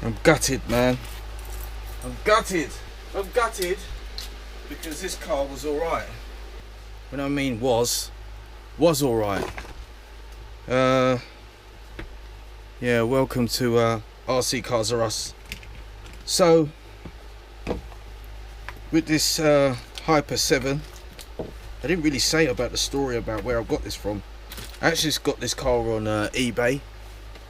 I'm gutted, man. I'm gutted. I'm gutted because this car was alright. When I mean was alright. Yeah, welcome to RC Cars R Us. So, with this Hyper 7, I didn't really say about the story about where I got this from. I actually just got this car on eBay.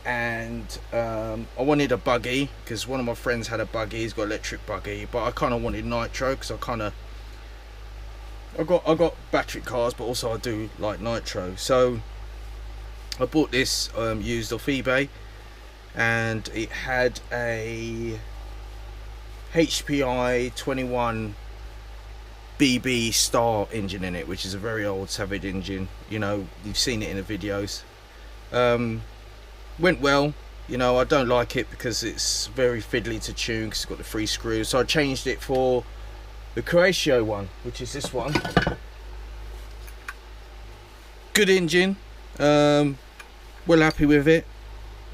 And I wanted a buggy because one of my friends had a buggy. He's got an electric buggy, but I kind of wanted nitro because I got battery cars, but also I do like nitro. So I bought this used off eBay, and it had a HPI 21 BB Star engine in it, which is a very old Savage engine. You know, you've seen it in the videos. Went well. You know, I don't like it because it's very fiddly to tune because it's got the 3 screws. So I changed it for the Croatio one, which is this one. Good engine. Well happy with it.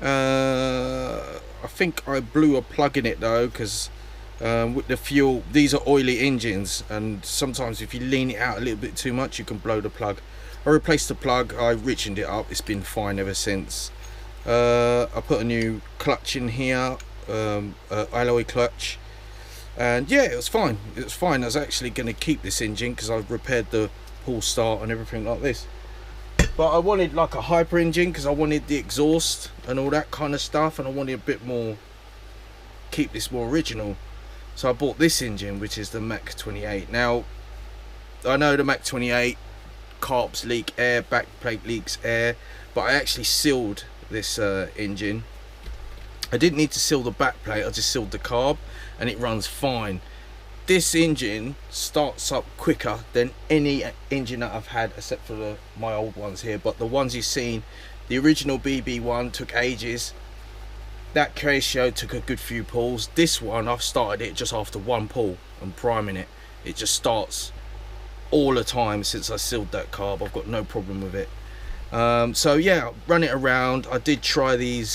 I think I blew a plug in it though, because with the fuel, these are oily engines, and sometimes if you lean it out a little bit too much, you can blow the plug. I replaced the plug. I richened it up. It's been fine ever since. I put a new clutch in here, alloy clutch, and yeah, it was fine. It was fine. I was actually going to keep this engine because I've repaired the pull start and everything like this. But I wanted like a hyper engine because I wanted the exhaust and all that kind of stuff, and I wanted a bit more, keep this more original. So I bought this engine, which is the Mach 28. Now, I know the Mach 28 carps leak air, backplate leaks air, but I actually sealed this engine. I didn't need to seal the backplate, I just sealed the carb, and it runs fine. This engine starts up quicker than any engine that I've had, except for my old ones here. But the ones you've seen, the original BB one took ages. That Croatio took a good few pulls. This one, I've started it just after one pull and priming it. It just starts all the time since I sealed that carb. I've got no problem with it. So yeah, run it around. I did try these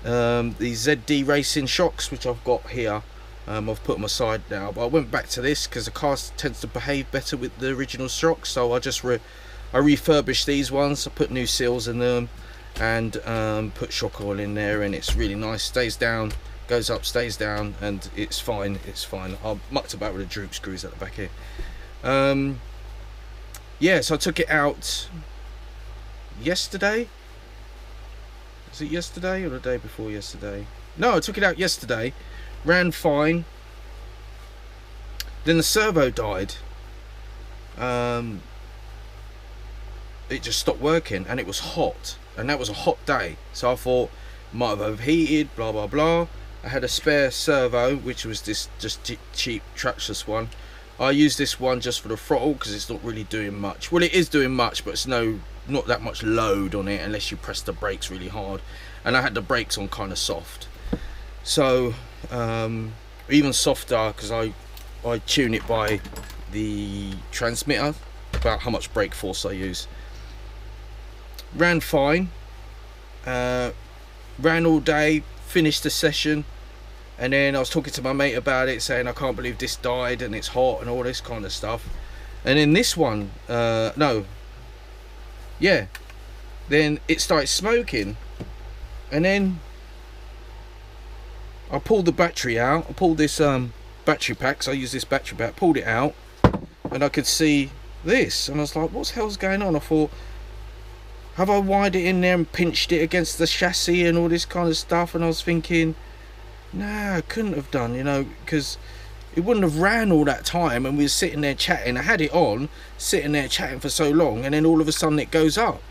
ZD racing shocks, which I've got here. I've put them aside now, but I went back to this because the car tends to behave better with the original shocks. So I just I refurbished these ones. I put new seals in them and put shock oil in there, and it's really nice. Stays down, goes up, stays down, and it's fine. It's fine. I mucked about with the droop screws at the back here. Yeah, so I took it out yesterday. Was it yesterday or the day before yesterday? No, I took it out yesterday. Ran fine. Then the servo died. It just stopped working, and it was hot, and that was a hot day. So I thought might have overheated, blah blah blah. I had a spare servo, which was this just cheap trackless one. I use this one just for the throttle because it's not really doing much. Well, it is doing much, but it's not that much load on it unless you press the brakes really hard. And I had the brakes on kind of soft, so even softer because I tune it by the transmitter about how much brake force I use. Ran fine, ran all day, finished the session. And then I was talking to my mate about it, saying I can't believe this died and it's hot and all this kind of stuff. And then this one, then it started smoking. And then I pulled the battery out. I pulled this battery pack, so I use this battery pack, pulled it out, and I could see this. And I was like, what the hell's going on? I thought, have I wired it in there and pinched it against the chassis and all this kind of stuff? And I was thinking, nah, I couldn't have done, you know, because it wouldn't have ran all that time, and we were sitting there chatting. I had it on, sitting there chatting for so long, and then all of a sudden it goes up.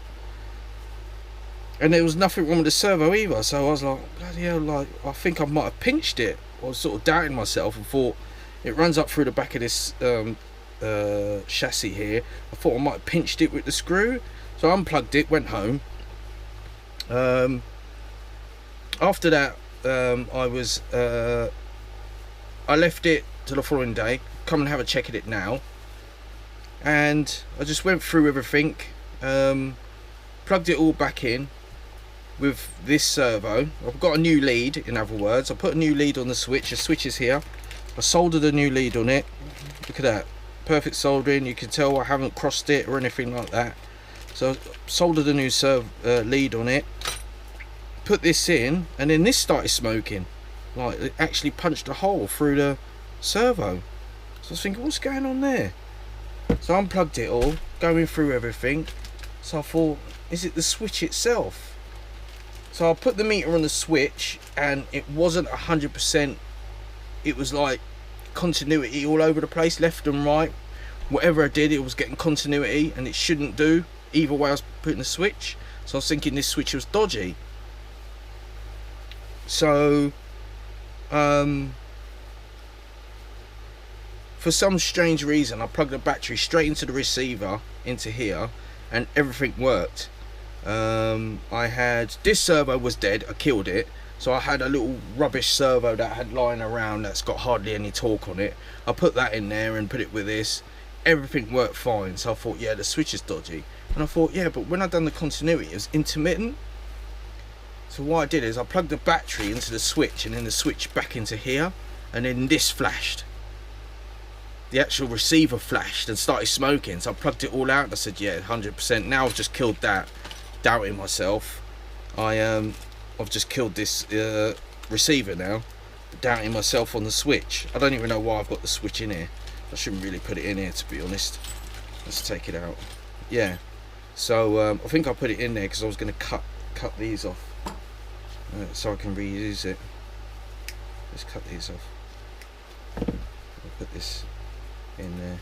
And there was nothing wrong with the servo either, so I was like, bloody hell, like, I think I might have pinched it. I was sort of doubting myself and thought, it runs up through the back of this chassis here. I thought I might have pinched it with the screw, so I unplugged it, went home. After that, I left it till the following day, come and have a check at it now, and I just went through everything, plugged it all back in, with this servo. I've got a new lead, in other words. I put a new lead on the switch. The switch is here. I soldered a new lead on it. Look at that, perfect soldering. You can tell I haven't crossed it or anything like that. So I soldered a new lead on it, put this in, and then this started smoking. Like, it actually punched a hole through the servo. So I was thinking, what's going on there? So I unplugged it all, going through everything. So I thought, is it the switch itself? So I put the meter on the switch, and it wasn't 100%. It was like continuity all over the place, left and right. Whatever I did, it was getting continuity, and it shouldn't do either way I was putting the switch. So I was thinking this switch was dodgy. So for some strange reason, I plugged the battery straight into the receiver, into here, and everything worked. I had, this servo was dead, I killed it. So I had a little rubbish servo that I had lying around that's got hardly any torque on it. I put that in there and put it with this. Everything worked fine. So I thought, yeah, the switch is dodgy. And I thought, yeah, but when I done the continuity, it was intermittent. So what I did is I plugged the battery into the switch, and then the switch back into here, and then this flashed. The actual receiver flashed and started smoking. So I plugged it all out and I said, yeah, 100%. Now I've just killed that, doubting myself. I've just killed this receiver now, doubting myself on the switch. I don't even know why I've got the switch in here. I shouldn't really put it in here, to be honest. Let's take it out. Yeah. So I think I put it in there because I was going to cut these off so I can reuse it. Let's cut these off. I'll put this in there.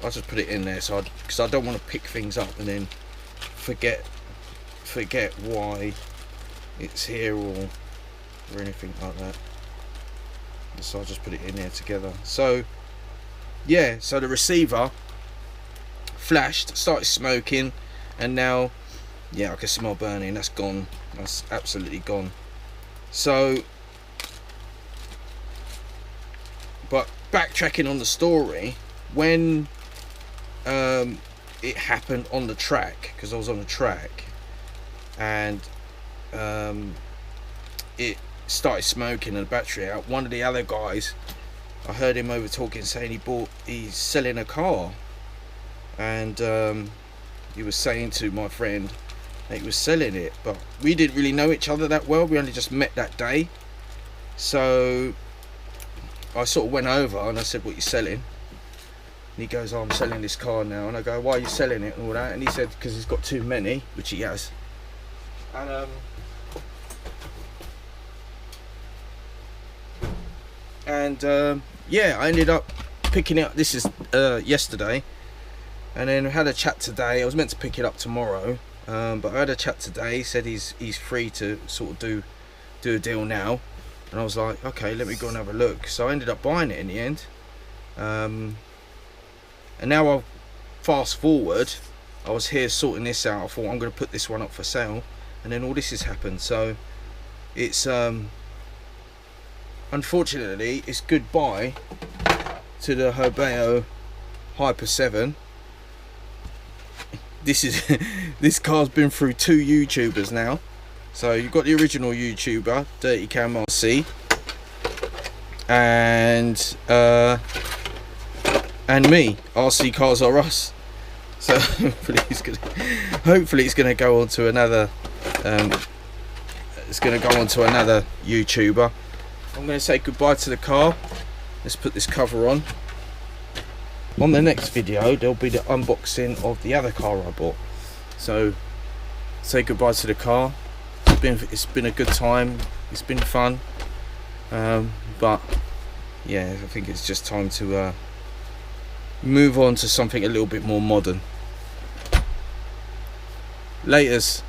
I'll just put it in there because I don't want to pick things up and then forget why it's here or anything like that. So I'll just put it in there together. So yeah, so the receiver flashed, started smoking, and now, yeah, I can smell burning. That's gone. That's absolutely gone. So, but backtracking on the story, when it happened on the track, because I was on the track, and it started smoking and the battery out. One of the other guys, I heard him over talking, saying he's selling a car, and he was saying to my friend that he was selling it, but we didn't really know each other that well. We only just met that day. So I sort of went over and I said, what are you selling? And he goes, oh, I'm selling this car now. And I go, why are you selling it and all that? And he said, because he's got too many, which he has. And yeah, I ended up picking it up. This is yesterday, and then I had a chat today. I was meant to pick it up tomorrow, but I had a chat today. He said he's free to sort of do a deal now, and I was like, okay, let me go and have a look. So I ended up buying it in the end, and now I'll fast forward. I was here sorting this out. I thought, I'm going to put this one up for sale, and then all this has happened. So it's unfortunately, it's goodbye to the Hobeo Hyper 7. This car's been through 2 YouTubers now. So you've got the original YouTuber, Dirty Cam RC, and me, RC Cars R Us. So hopefully it's gonna go on to another YouTuber. I'm going to say goodbye to the car. Let's put this cover on. On the next video, there'll be the unboxing of the other car I bought. So, say goodbye to the car. It's been a good time. It's been fun. But, yeah, I think it's just time to move on to something a little bit more modern. Laters.